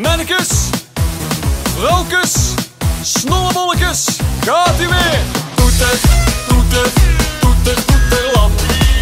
Mannekes, vrouwkes, snollebolletjes, gaat ie weer. Toeter, toeter, toeter, toeterlam.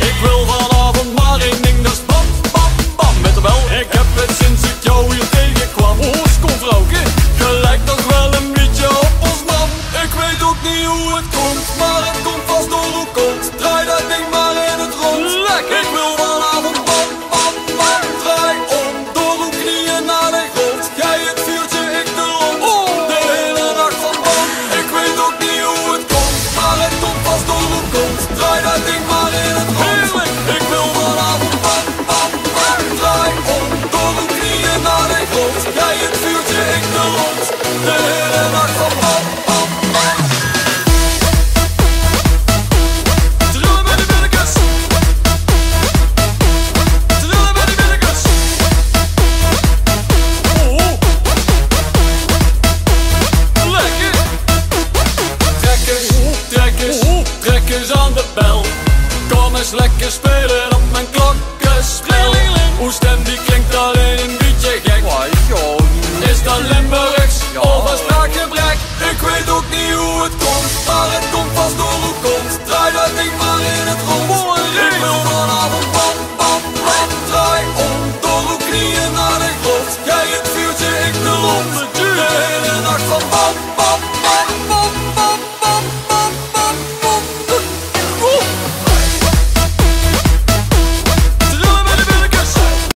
Ik wil vanavond maar één ding, dus bam, bam, bam met de bel. Ik heb het sinds ik jou hier tegenkwam. Oh, eens kom vrouwke, je lijkt toch wel een beetje op ons man. Ik weet ook niet hoe het komt, maar het komt vast door hoe komt. Draai dat ding maar in het rond. Lekker. Ik wil vanavond bam, bam, bam. Draai om, door uw knieën naar de grond. Jij het vuurtje, ik de rond. Oh. De hele nacht van bam. Ik weet ook niet hoe het komt, maar het komt vast door hoe komt. Draai dat ding maar in het rond. Heerlijk. Ik wil vanavond bam, bam, bam. Draai om, door uw knieën naar de grond. Jij het vuurtje, ik de rond. De hele nacht van bam, bam, bam. Trillen met die billetjes. Trillen met die billetjes. Oh. Lekker. Trekkers, trekkers, trekkers aan de bel. Kom eens lekker spelen op mijn klokkenspel. Hoe stem die klinkt alleen een beetje gek. Is dat Limburgs of een spraakgebrek? Ik weet ook niet hoe het komt, maar het komt vast door